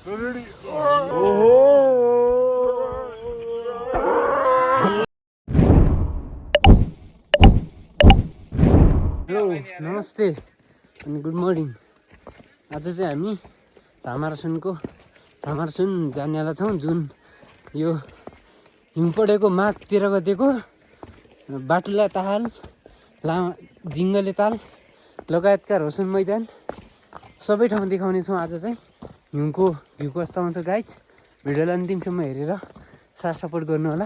नमस्ते अनि good morning. आज चाहिँ हामी रामारसुन जानेवाला छौँ, जुन यो हिउँ परेको माघ 13 गतेको बाटुला ताल, जिङ्गले ताल लगायतका रोशन मैदान सबै ठाउँ देखाउने छौँ। आज चाहिँ हिउँको भ्यू कस्तो आउँछ गाइज, भिडियोलाई अन्तिमसम्म हेरेर साथ सपोर्ट गर्नु होला।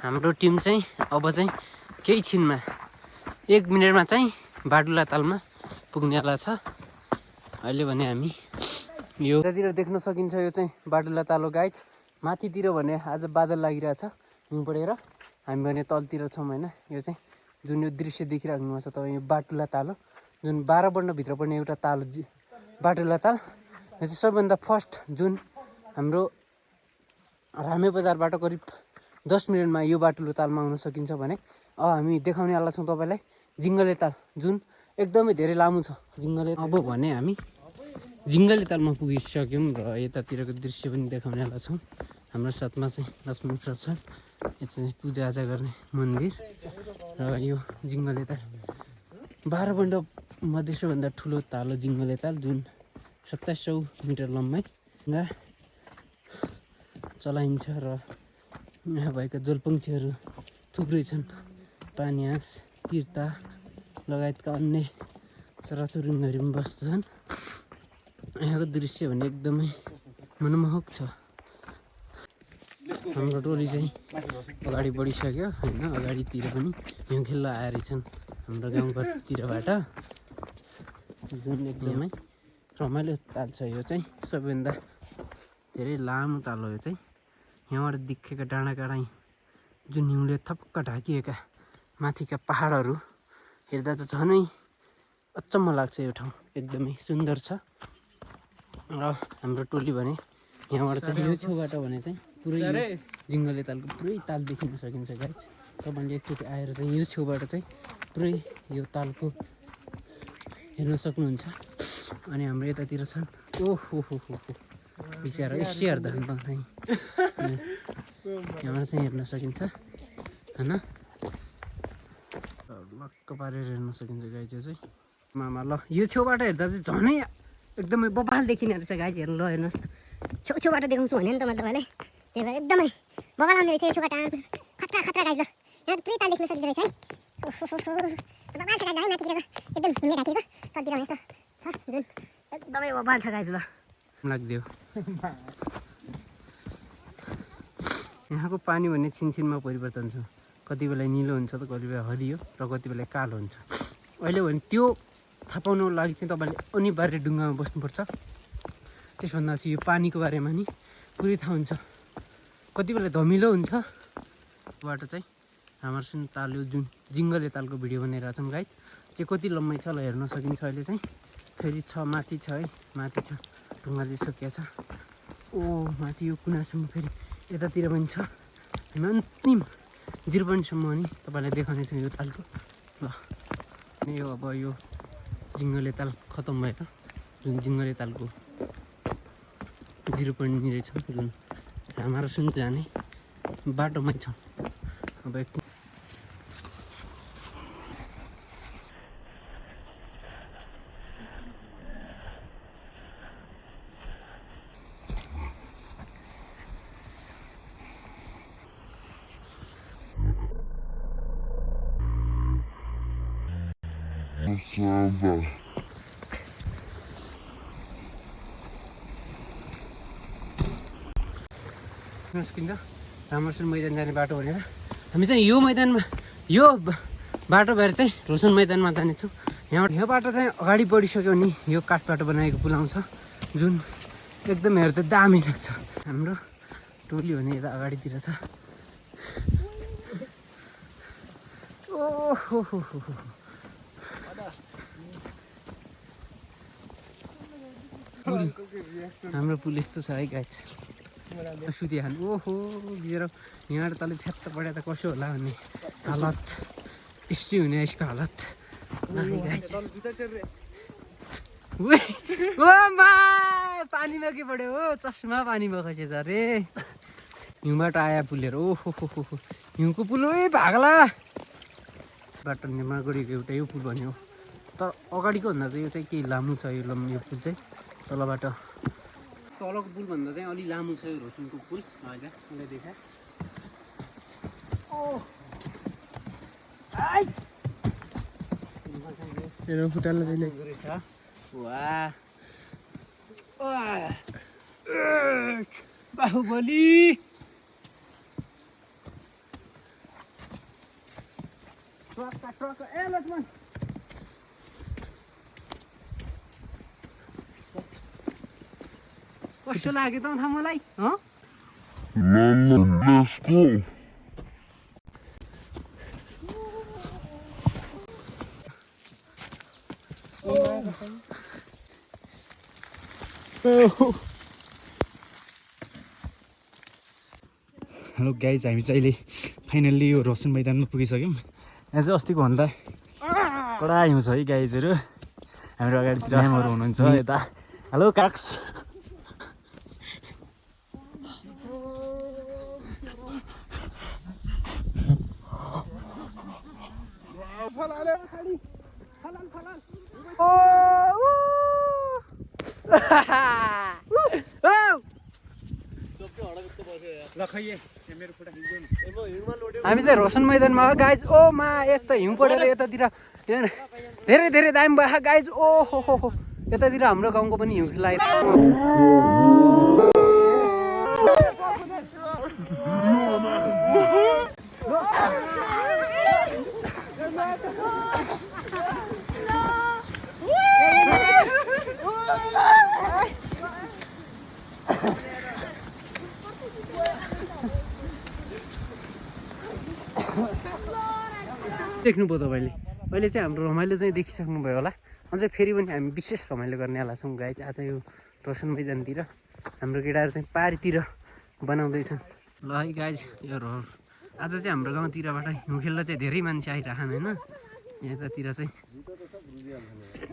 हाम्रो टिम चाहिँ अब चाहिँ केही छिनमा 1 मिनेटमा चाहिँ बाटुला तालमा पुग्नेवाला छ। अहिले भने हामी यो यतातिर देख्न सकिन्छ, यो चाहिँ बाटुला ताल हो गाइज। माथितिर भने आज बादल लागिरहेछ हिउँ परेर, हामी भने तलतिर छौँ होइन। यो चाहिँ जुन यो दृश्य देखिराख्नु भएको छ तपाईँ, यो बाटुला ताल हो, जुन 12 वर्णभित्र पर्ने एउटा ताल हो बाटुला ताल। यो चाहिँ सबैभन्दा फर्स्ट जुन हाम्रो रामे बजारबाट करिब 10 मिनटमा यो बाटुलो तालमा आउन सकिन्छ भने हामी देखाउनेवाला छौँ तपाईँलाई जिङ्गले ताल, जुन एकदमै धेरै लामो छ जिङ्गले। अब भने हामी जिङ्गले तालमा पुगिसक्यौँ र यतातिरको दृश्य पनि देखाउनेवाला छौँ। हाम्रो साथमा चाहिँ लक्ष्मण सर छ, यो चाहिँ पूजाआजा गर्ने मन्दिर र यो जिङ्गले ताल 12 वर्ष मध्ये सबैभन्दा ठुलो ताल हो जिङ्गले ताल, जुन 2700 मिटर लम्बाइमा चलाइन्छ र यहाँ भएका जलपक्षीहरू थुप्रै छन्। पानी हाँस, तिर्ता लगायतका अन्य चराचुरुङ्गीहरू पनि बस्छन्। यहाँको दृश्य भने एकदमै मनमोहक छ। हाम्रो टोली चाहिँ अगाडि बढिसक्यो होइन, अगाडितिर पनि हिउँ खेल्न आएर छन् हाम्रो गाउँघरतिरबाट, जुन एकदमै रमाइलो ताल छ। यो चाहिँ सबैभन्दा धेरै लामो ताल हो। यो चाहिँ यहाँबाट देखेका डाँडाकाँडा जुन हिउँले थपक्क ढाकिएका माथिका पहाडहरू हेर्दा चाहिँ झनै अचम्म लाग्छ। यो ठाउँ एकदमै सुन्दर छ र हाम्रो टोली भने यहाँबाट चाहिँ यो छेउबाट भने चाहिँ पुरै जिङ्गले तालको पुरै ताल देखिन सकिन्छ गाइज। तपाईँले एकचोटि आएर चाहिँ यो छेउबाट चाहिँ पुरै यो तालको हेर्न सक्नुहुन्छ। अनि हाम्रो यतातिर छन् ओहो हो बिचरा यसै हेर्दा यहाँबाट चाहिँ हेर्न सकिन्छ होइन, लक्क पारेर हेर्न सकिन्छ गाई। त्यो चाहिँ मामा ल यो छेउबाट हेर्दा चाहिँ झनै एकदमै बबाल देखिने रहेछ गाई। हेर्नु ल, हेर्नुहोस् छेउबाट देखाउँछु भने नि त म तपाईँलाई, त्यही भएर एकदमै बगाल आउने रहेछ यो छेउबाट खतरा खतरा गाई। ल यहाँ पुरै ताल देख्न सकिँदो रहेछ है, बबाल छ गाई है, माथितिर एकदम हिउँले ढाकिएको तलतिर यस्तो छ जुन एकदमै बबाल छ गाई। ल लाग्दियो यहाँको पानी भन्ने छिनछिनमा परिवर्तन छ, कति बेला निलो हुन्छ त कति बेला हरियो र कति बेला कालो हुन्छ। अहिले भने त्यो थाहा पाउनुको लागि चाहिँ तपाईँले अनिवार्य ढुङ्गामा बस्नुपर्छ। त्यसभन्दा चाहिँ यो पानीको बारेमा नि पुरै थाहा हुन्छ, कति बेला धमिलो हुन्छ। बाट चाहिँ रामारसुन ताल यो जुन जिङ्गले तालको भिडियो बनाइरहेको छौँ गाइज। चाहिँ कति लम्बाइ छ ल हेर्न सकिन्छ। अहिले चाहिँ फेरि छ, माथि छ है, माथि छ ढुङ्गा दिइसकिया छ। ओ माथि यो कुनासम्म फेरि यतातिर पनि छ। हामी अन्तिम 0 पोइन्टसम्म अनि तपाईँलाई देखाउने छौँ यो तालको। ल अनि यो अब यो जिङ्गले ताल खतम भएर जुन जिङ्गले तालको 0 पोइन्ट निरै छ, जुन रामारसुन जाने बाटोमै छ। अब एक सकिन्छ रामारसुन मैदान जाने बाटो भनेर हामी चाहिँ यो मैदानमा यो बाटो भएर चाहिँ रोशन मैदानमा जानेछौँ। यो बाटो चाहिँ अगाडि बढिसक्यो भने यो काठबाट बनाएको पुल आउँछ, जुन एकदम हेर्दा दामी लाग्छ। हाम्रो टोली भने यता अगाडितिर छ। ओहो हो हाम्रो पुल यस्तो छ है गाइज। सुति खानु ओहो बिचरा यहाँबाट तले फ्यात्त पढे त कसो होला भन्ने हालत यस्तै हुने यसको हालत। पानीमा के पढ्यो हो चस्मा पानीमा खसेछ अरे हिउँबाट आया पुलेर ओहो हिउँको पुल भागला बाटो निर्माण गरेको एउटा यो पुल भन्यो तर अगाडिको भन्दा चाहिँ यो चाहिँ केही लामो छ यो पुल चाहिँ तलबाट तलको पुल भन्दा चाहिँ अलि लामो छ यो रोसनको पुल हजुर मैले देखाएँ बाहुबली ए लक्ष्मण कस्तो लाग्यो त थाहा मलाई हेलो गाइज हामी चाहिँ अहिले फाइनल्ली यो रोसन मैदानमा पुगिसक्यौँ यहाँ चाहिँ अस्तिको भन्दा कडा हिउँ छ है गाइजहरू हाम्रो अगाडि म्यामहरू हुनुहुन्छ यता हेलो काक्स हामी चाहिँ रोसन मैदानमा हो गाइज ओ मा यस्तो हिउँ परेर यतातिर धेरै धेरै दामी भयो गाइज ओ हो यतातिर हाम्रो गाउँको पनि हिउँ लागेको देख्नुभयो तपाईँले अहिले चाहिँ हाम्रो रमाइलो चाहिँ देखिसक्नुभयो होला अझै फेरि पनि हामी विशेष रमाइलो गर्नेवाला छौँ गाइज आज यो रोसन मैदानतिर हाम्रो केटाहरू चाहिँ पारीतिर बनाउँदैछन् ल है गाइज यो आज चाहिँ हाम्रो गाउँतिरबाट हिउँ खेल्न चाहिँ धेरै मान्छे आइरहन् होइन यतातिर चाहिँ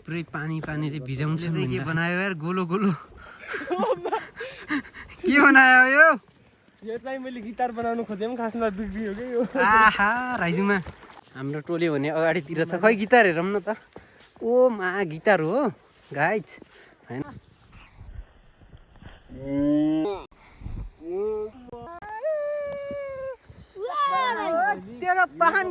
पुरै पानीले भिजाउँछ चाहिँ के बनायो यार गोलो गोलो के बनायो यो यसलाई मैले गिटार बनाउनु खोजेँ पनि खासमा बिग्रियो कि यो आहा राइजुमा हाम्रो टोली भने अगाडितिर छ खै गिटार हेरौँ न त ओ मा गिटार हो गाइज होइन तेरो पाहन